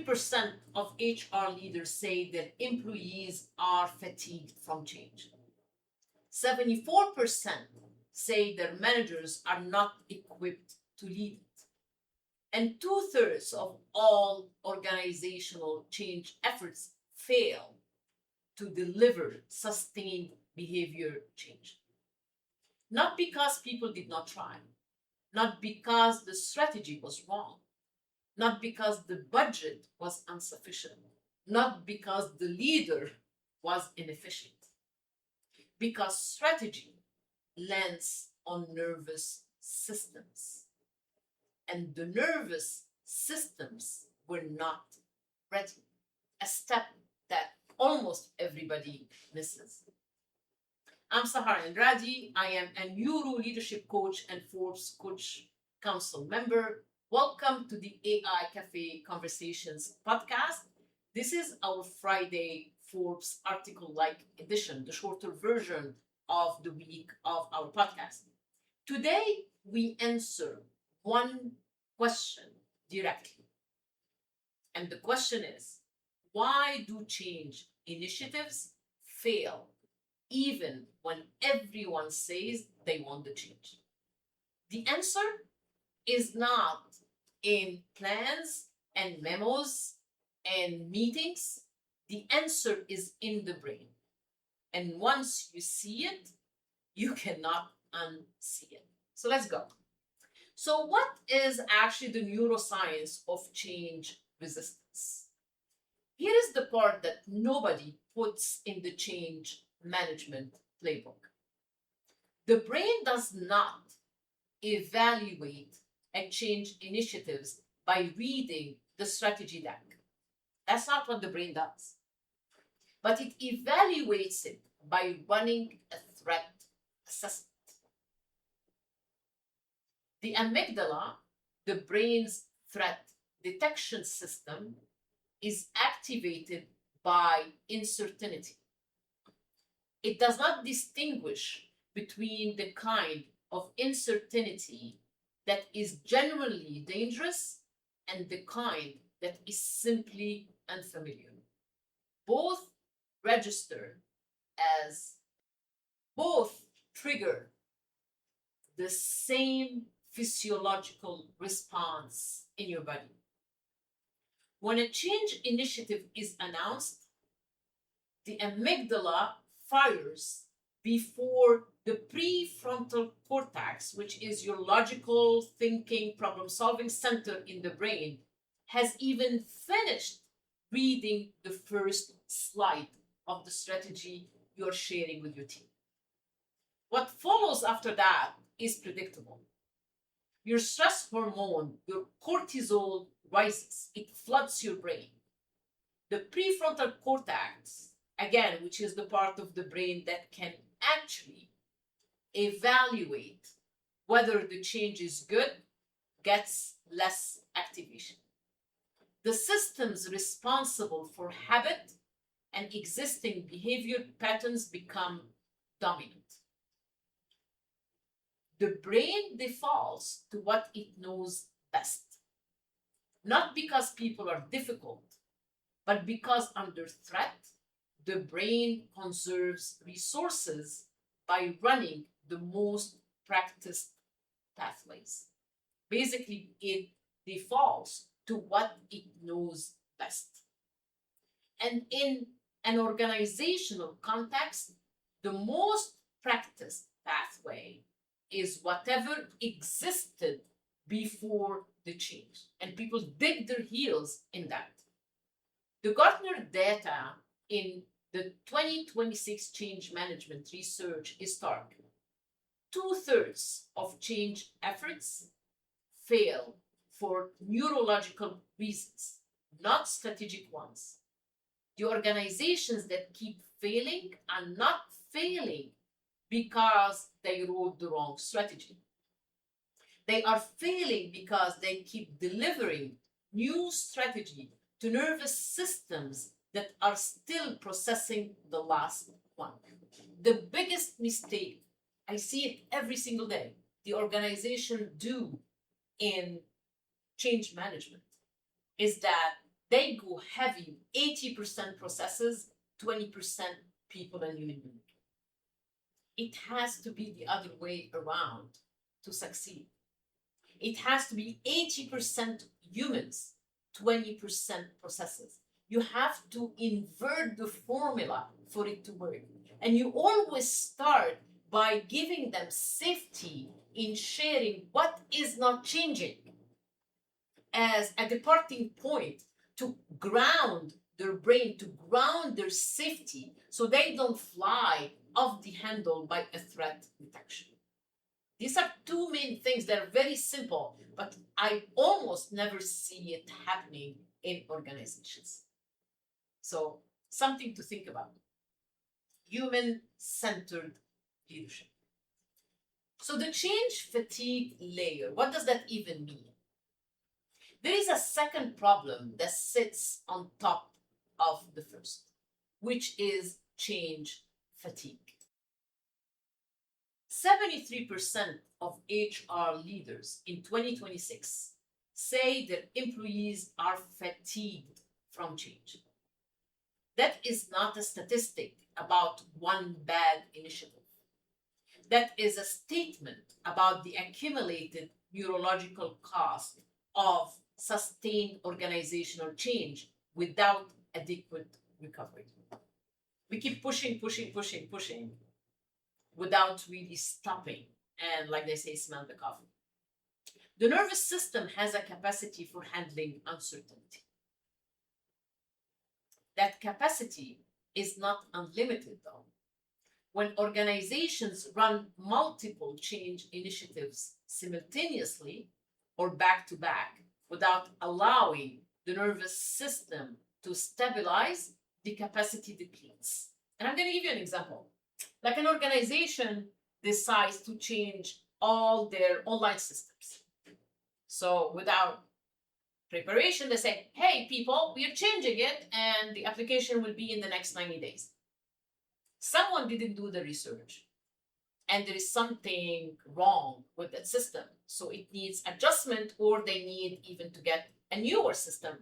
60% of HR leaders say that employees are fatigued from change. 74% say their managers are not equipped to lead it. And 2/3 of all organizational change efforts fail to deliver sustained behavior change. Not because people did not try, not because the strategy was wrong, not because the budget was insufficient, not because the leader was inefficient, because strategy lands on nervous systems. And the nervous systems were not ready, a step that almost everybody misses. I'm Sahar Andrade. I am a neuroleadership coach and Forbes Coach Council member. Welcome to the AI Café Conversations podcast. This is our Friday Forbes article-like edition, the shorter version of the week of our podcast. Today, we answer one question directly. And the question is, why do change initiatives fail even when everyone says they want the change? The answer is not in plans and memos and meetings. The answer is in the brain. And once you see it, you cannot unsee it. So let's go. So what is actually the neuroscience of change resistance? Here is the part that nobody puts in the change management playbook. The brain does not evaluate and change initiatives by reading the strategy deck. That's not what the brain does. But it evaluates it by running a threat assessment. The amygdala, the brain's threat detection system, is activated by uncertainty. It does not distinguish between the kind of uncertainty that is generally dangerous and the kind that is simply unfamiliar. Both trigger the same physiological response in your body. When a change initiative is announced, the amygdala fires before the prefrontal cortex, which is your logical thinking, problem-solving center in the brain, has even finished reading the first slide of the strategy you're sharing with your team. What follows after that is predictable. Your stress hormone, your cortisol, rises. It floods your brain. The prefrontal cortex, again, which is the part of the brain that can actually evaluate whether the change is good, gets less activation. The systems responsible for habit and existing behavior patterns become dominant. The brain defaults to what it knows best. Not because people are difficult, but because under threat, the brain conserves resources by running the most practiced pathways. Basically, it defaults to what it knows best. And in an organizational context, the most practiced pathway is whatever existed before the change. And people dig their heels in that. The Gartner data in the 2026 change management research is stark. 2/3 of change efforts fail for neurological reasons, not strategic ones. The organizations that keep failing are not failing because they wrote the wrong strategy. They are failing because they keep delivering new strategy to nervous systems that are still processing the last one. The biggest mistake, I see it every single day, the organization do in change management is that they go heavy, 80% processes, 20% people and human being. It has to be the other way around to succeed. It has to be 80% humans, 20% processes. You have to invert the formula for it to work. And you always start by giving them safety in sharing what is not changing as a departing point to ground their brain, to ground their safety so they don't fly off the handle by a threat detection. These are two main things that are very simple, but I almost never see it happening in organizations. So, something to think about. Human-centered leadership. So the change fatigue layer, what does that even mean? There is a second problem that sits on top of the first, which is change fatigue. 73% of HR leaders in 2026 say their employees are fatigued from change. That is not a statistic about one bad initiative. That is a statement about the accumulated neurological cost of sustained organizational change without adequate recovery. We keep pushing without really stopping and, like they say, smell the coffee. The nervous system has a capacity for handling uncertainty. That capacity is not unlimited, though. When organizations run multiple change initiatives simultaneously or back to back without allowing the nervous system to stabilize, the capacity depletes. And I'm going to give you an example. Like an organization decides to change all their online systems. So without preparation, they say, hey, people, we are changing it and the application will be in the next 90 days. Someone didn't do the research and there is something wrong with that system. So it needs adjustment or they need even to get a newer system.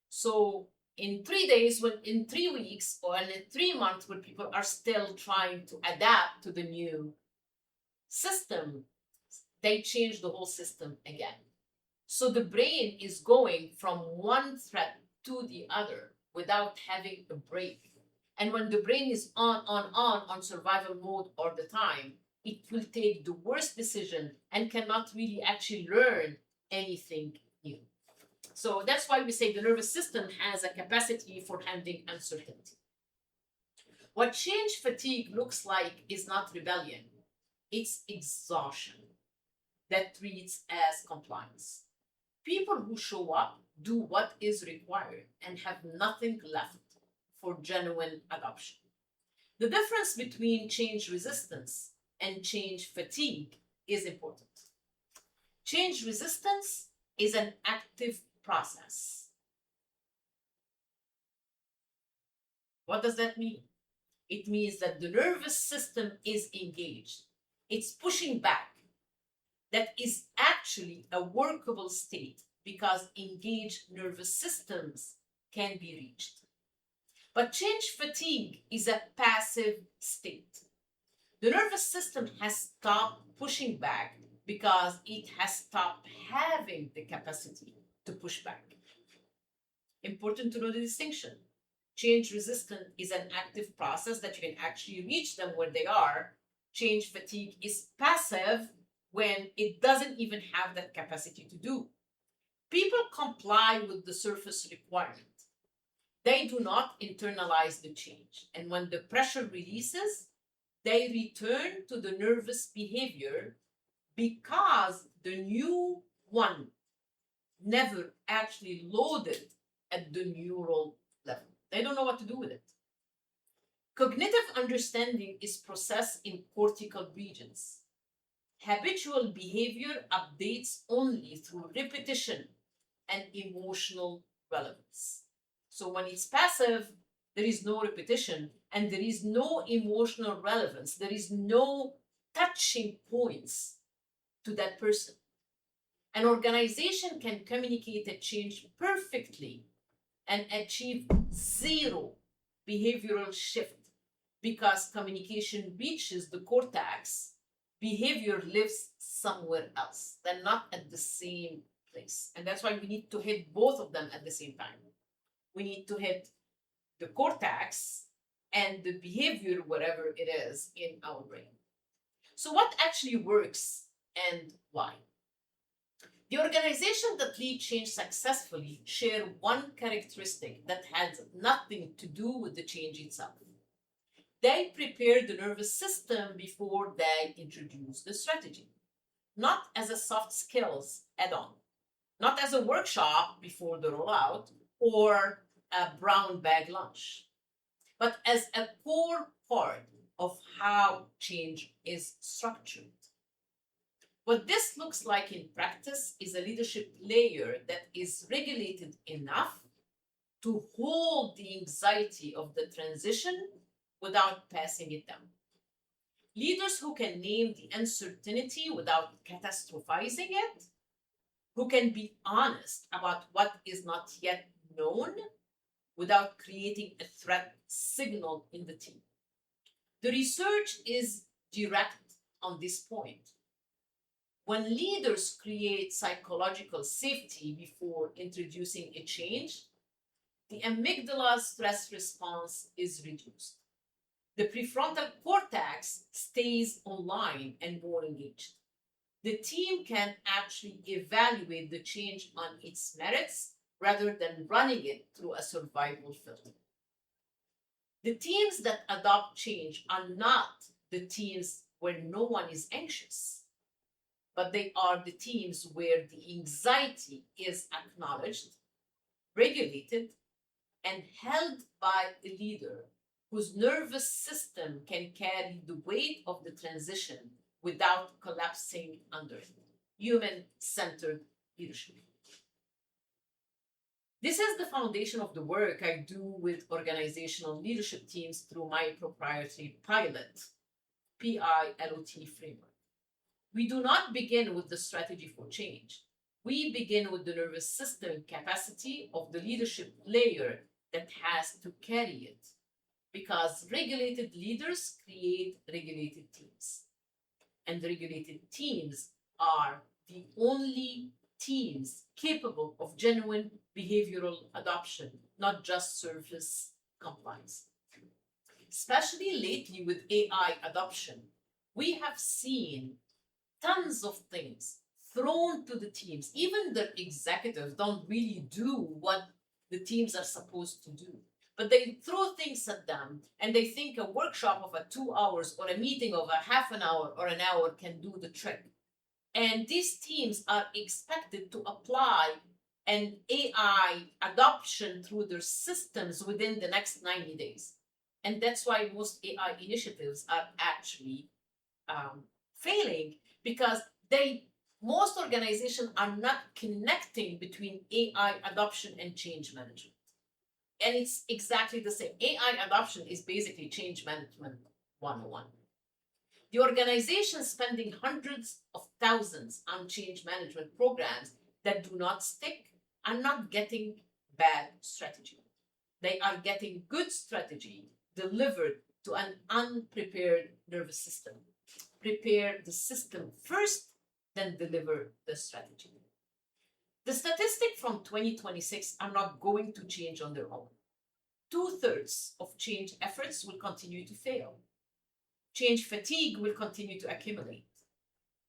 So in 3 days, in 3 weeks, or in 3 months, when people are still trying to adapt to the new system, they change the whole system again. So the brain is going from one threat to the other without having a break. And when the brain is on survival mode all the time, it will take the worst decision and cannot really actually learn anything new. So that's why we say the nervous system has a capacity for handling uncertainty. What change fatigue looks like is not rebellion. It's exhaustion that treats as compliance. People who show up do what is required and have nothing left for genuine adoption. The difference between change resistance and change fatigue is important. Change resistance is an active process. What does that mean? It means that the nervous system is engaged. It's pushing back. That is actually a workable state because engaged nervous systems can be reached. But change fatigue is a passive state. The nervous system has stopped pushing back because it has stopped having the capacity to push back. Important to know the distinction. Change resistant is an active process that you can actually reach them where they are. Change fatigue is passive when it doesn't even have that capacity to do. People comply with the surface requirement. They do not internalize the change. And when the pressure releases, they return to the nervous behavior because the new one never actually loaded at the neural level. They don't know what to do with it. Cognitive understanding is processed in cortical regions. Habitual behavior updates only through repetition and emotional relevance. So when it's passive, there is no repetition and there is no emotional relevance. There is no touching points to that person. An organization can communicate a change perfectly and achieve zero behavioral shift because communication reaches the cortex, behavior lives somewhere else. They're not at the same place. And that's why we need to hit both of them at the same time. We need to hit the cortex and the behavior, whatever it is, in our brain. So what actually works and why? The organizations that lead change successfully share one characteristic that has nothing to do with the change itself. They prepare the nervous system before they introduce the strategy, not as a soft skills add-on, not as a workshop before the rollout or a brown bag lunch, but as a core part of how change is structured. What this looks like in practice is a leadership layer that is regulated enough to hold the anxiety of the transition without passing it down. Leaders who can name the uncertainty without catastrophizing it, who can be honest about what is not yet known without creating a threat signal in the team. The research is direct on this point. When leaders create psychological safety before introducing a change, the amygdala stress response is reduced. The prefrontal cortex stays online and more engaged. The team can actually evaluate the change on its merits rather than running it through a survival filter. The teams that adopt change are not the teams where no one is anxious, but they are the teams where the anxiety is acknowledged, regulated, and held by a leader whose nervous system can carry the weight of the transition without collapsing under it. Human-centered leadership. This is the foundation of the work I do with organizational leadership teams through my proprietary pilot, PILOT framework. We do not begin with the strategy for change. We begin with the nervous system capacity of the leadership layer that has to carry it, because regulated leaders create regulated teams. And regulated teams are the only teams capable of genuine behavioral adoption, not just surface compliance. Especially lately with AI adoption, we have seen tons of things thrown to the teams. Even the executives don't really do what the teams are supposed to do, but they throw things at them and they think a workshop of 2 hours or a meeting of a half an hour or an hour can do the trick. And these teams are expected to apply an AI adoption through their systems within the next 90 days. And that's why most AI initiatives are actually failing, because most organizations are not connecting between AI adoption and change management. And it's exactly the same. AI adoption is basically change management 101. The organization spending hundreds of thousands on change management programs that do not stick are not getting bad strategy. They are getting good strategy delivered to an unprepared nervous system. Prepare the system first, then deliver the strategy. The statistics from 2026 are not going to change on their own. 2/3 of change efforts will continue to fail. Change fatigue will continue to accumulate.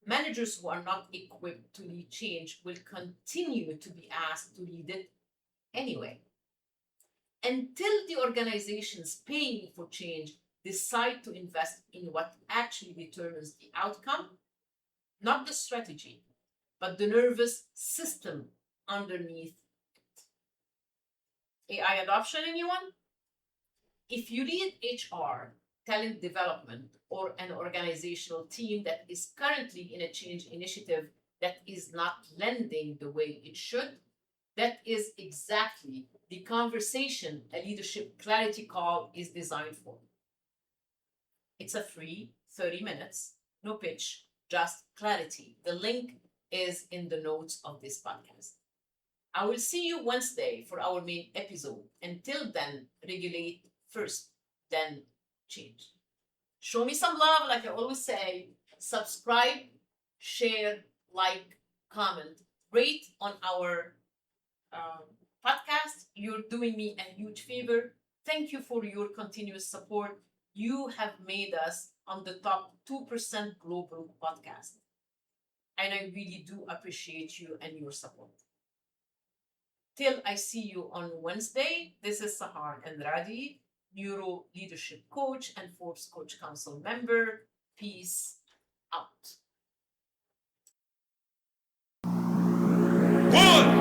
Managers who are not equipped to lead change will continue to be asked to lead it anyway. Until the organizations paying for change decide to invest in what actually determines the outcome, not the strategy, but the nervous system underneath it. AI adoption, anyone? If you lead HR, talent development, or an organizational team that is currently in a change initiative that is not lending the way it should, that is exactly the conversation a leadership clarity call is designed for. It's a free 30 minutes, no pitch, just clarity. The link is in the notes of this podcast. I will see you Wednesday for our main episode. Until then, regulate first, then change. Show me some love, like I always say. Subscribe, share, like, comment, rate on our podcast. You're doing me a huge favor. Thank you for your continuous support. You have made us on the top 2% global podcast. And I really do appreciate you and your support. Till I see you on Wednesday, this is Sahar Andrade, Neuro Leadership Coach and Forbes Coach Council member. Peace out. 1